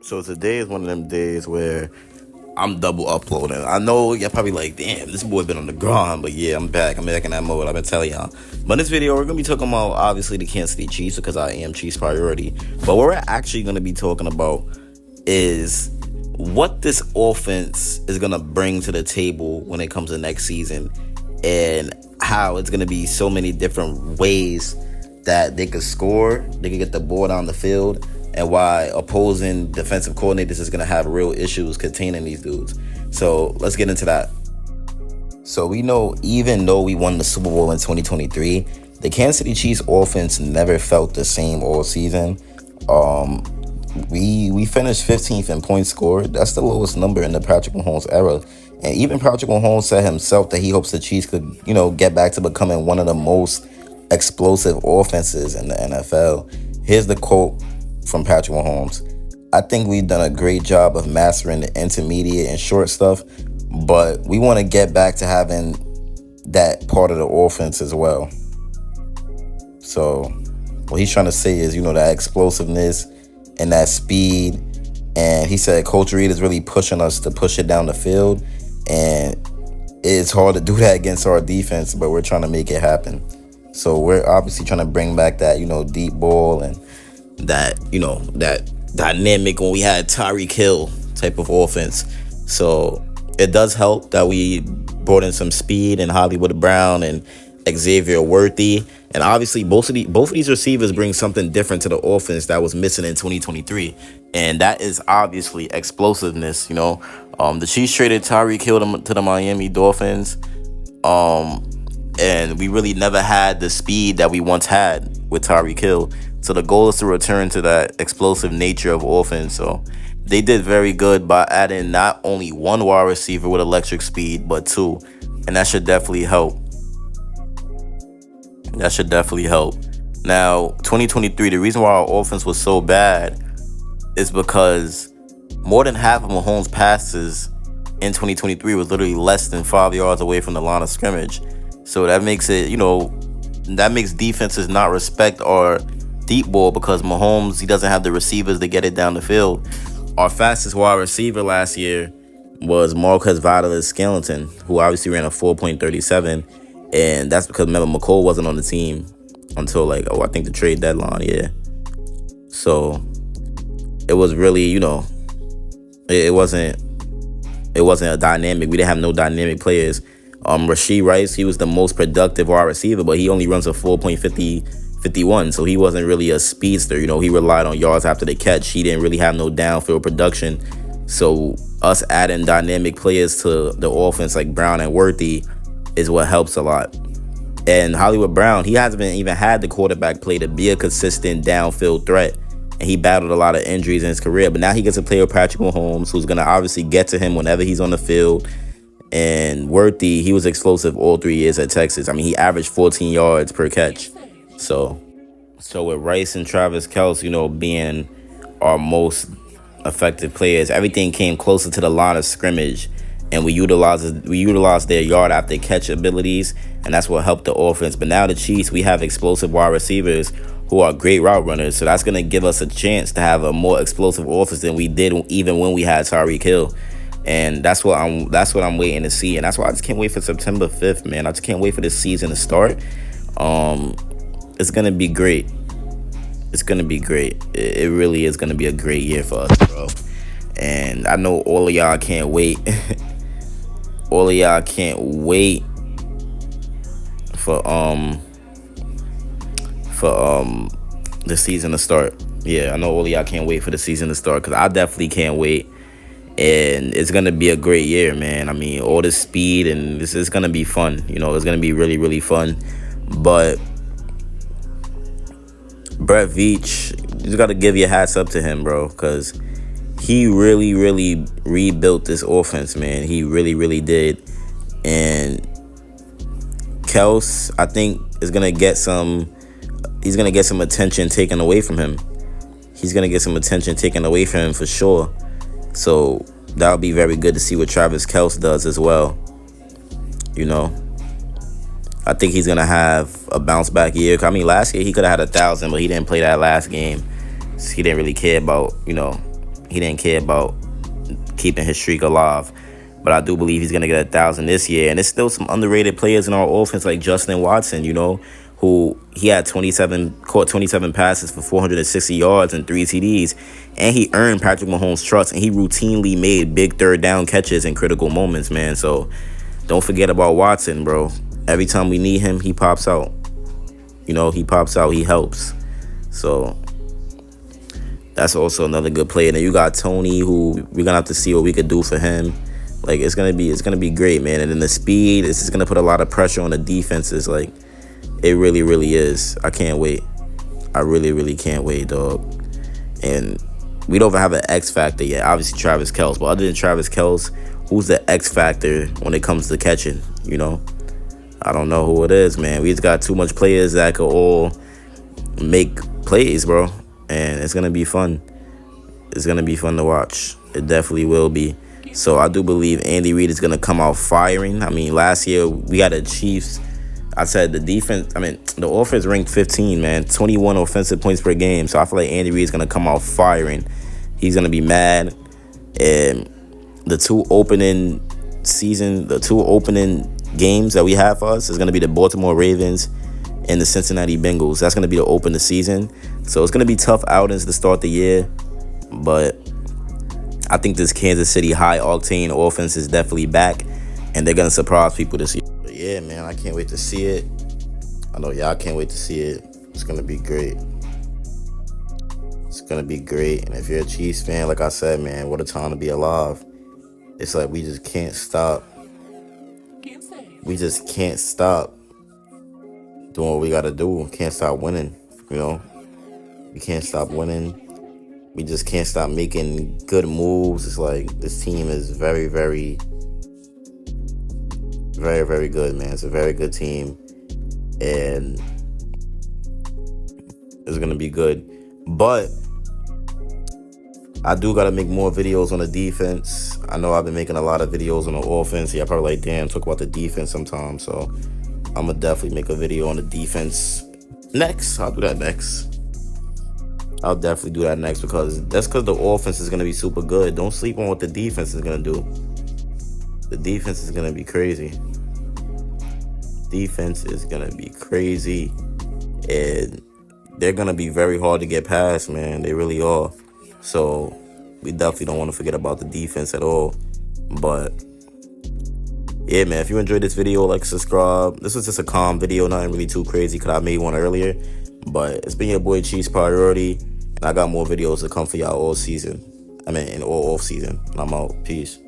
So today is one of them days where I'm double uploading. I know y'all probably like, damn, this boy been on the grind, but yeah, I'm back. I'm back in that mode. I've been telling y'all. But in this video, we're gonna be talking about obviously the Kansas City Chiefs because I am Chiefs priority. But what we're actually gonna be talking about is what this offense is gonna bring to the table when it comes to next season, and how it's gonna be so many different ways that they could score, they could get the ball down the field, and why opposing defensive coordinators is going to have real issues containing these dudes. So let's get into that. So we know, even though we won the Super Bowl in 2023, the Kansas City Chiefs offense never felt the same all season. We finished 15th in points scored. That's the lowest number in the Patrick Mahomes era. And even Patrick Mahomes said himself that he hopes the Chiefs could, get back to becoming one of the most explosive offenses in the NFL. Here's the quote from Patrick Mahomes. I think we've done a great job of mastering the intermediate and short stuff, but we want to get back to having that part of the offense as well. So what he's trying to say is, that explosiveness and that speed. And he said Coach Reid is really pushing us to push it down the field. And it's hard to do that against our defense, but we're trying to make it happen. So we're obviously trying to bring back that, deep ball and that, that dynamic when we had Tyreek Hill type of offense. So it does help that we brought in some speed and Hollywood Brown and Xavier Worthy. And obviously both of these receivers bring something different to the offense that was missing in 2023. And that is obviously explosiveness. The Chiefs traded Tyreek Hill to the Miami Dolphins. And we really never had the speed that we once had with Tyreek Hill. So the goal is to return to that explosive nature of offense. So they did very good by adding not only one wide receiver with electric speed, but two. And that should definitely help. Now, 2023, the reason why our offense was so bad is because more than half of Mahomes' passes in 2023 was literally less than 5 yards away from the line of scrimmage. So that makes it, that makes defenses not respect our deep ball because Mahomes, he doesn't have the receivers to get it down the field. Our fastest wide receiver last year was Marquez Valdes-Scantling, who obviously ran a 4.37. And that's because, remember, McCole wasn't on the team until, I think the trade deadline, yeah. So it was really, it wasn't a dynamic. We didn't have no dynamic players. Rashee Rice, he was the most productive wide receiver, but he only runs a 4.51, so he wasn't really a speedster. He relied on yards after the catch. He didn't really have no downfield production. So us adding dynamic players to the offense like Brown and Worthy is what helps a lot. And Hollywood Brown, he hasn't even had the quarterback play to be a consistent downfield threat. And he battled a lot of injuries in his career. But now he gets to play with Patrick Mahomes, who's going to obviously get to him whenever he's on the field. And Worthy, he was explosive all 3 years at Texas. I mean, he averaged 14 yards per catch. So with Rice and Travis Kelce, being our most effective players, everything came closer to the line of scrimmage. And we utilized their yard after catch abilities. And that's what helped the offense. But now the Chiefs, we have explosive wide receivers who are great route runners. So that's going to give us a chance to have a more explosive offense than we did even when we had Tyreek Hill. And that's what I'm waiting to see. And that's why I just can't wait for September 5th, man. I just can't wait for this season to start. It's going to be great. It's going to be great. It really is going to be a great year for us, bro. And I know all of y'all can't wait. All of y'all can't wait for the season to start. Yeah, I know all of y'all can't wait for the season to start because I definitely can't wait. And it's going to be a great year, man. I mean, all this speed, and this is going to be fun. It's going to be really, really fun. But Brett Veach, you just got to give your hats up to him, bro, because he really, really rebuilt this offense, man. He really, really did. And Kels, I think, is going to get some... He's going to get some attention taken away from him. He's going to get some attention taken away from him for sure. So that'll be very good to see what Travis Kelce does as well. I think he's going to have a bounce back year. I mean, last year he could have had 1,000, but he didn't play that last game. So he didn't really care about, He didn't care about keeping his streak alive. But I do believe he's gonna get 1,000 this year. And there's still some underrated players in our offense like Justin Watson, who he had 27 passes for 460 yards and 3 TDs. And he earned Patrick Mahomes' trust, and he routinely made big third down catches in critical moments, man. So don't forget about Watson, bro. Every time we need him, he pops out. He pops out, he helps. So that's also another good player. And then you got Tony, who we're gonna have to see what we could do for him. Like, it's gonna be great, man. And then the speed is just gonna put a lot of pressure on the defenses. Like, it really, really is. I can't wait. I really, really can't wait, dog. And we don't even have an X factor yet. Obviously, Travis Kelce. But other than Travis Kelce, who's the X factor when it comes to catching? I don't know who it is, man. We just got too much players that could all make plays, bro. And it's gonna be fun. It's gonna be fun to watch. It definitely will be. So I do believe Andy Reid is gonna come out firing. I mean, last year we had the Chiefs. I said the offense ranked 15, man. 21 offensive points per game. So I feel like Andy Reid is gonna come out firing. He's gonna be mad. And the two opening games that we have for us is gonna be the Baltimore Ravens and the Cincinnati Bengals. That's gonna be the open the season. So it's gonna be tough outings to start the year, but I think this Kansas City high-octane offense is definitely back, and they're going to surprise people this year. But yeah, man, I can't wait to see it. I know y'all can't wait to see it. It's going to be great. It's going to be great. And if you're a Chiefs fan, like I said, man, what a time to be alive. It's like we just can't stop. We just can't stop doing what we got to do. We can't stop winning, We can't stop winning. We just can't stop making good moves. It's like this team is very, very, very, very good, man. It's a very good team, and it's gonna be good. But I do gotta make more videos on the defense. I know I've been making a lot of videos on the offense. Yeah, probably like, damn, talk about the defense sometimes. So I'm gonna definitely make a video on the defense next. I'll do that next. I'll definitely do that next because the offense is going to be super good. Don't sleep on what the defense is going to do. The defense is going to be crazy. Defense is going to be crazy. And they're going to be very hard to get past, man. They really are. So we definitely don't want to forget about the defense at all. But yeah, man, if you enjoyed this video, like, subscribe. This was just a calm video, nothing really too crazy because I made one earlier. But it's been your boy Chiefs Priority, and I got more videos to come for y'all all season. In all off season. And I'm out. Peace.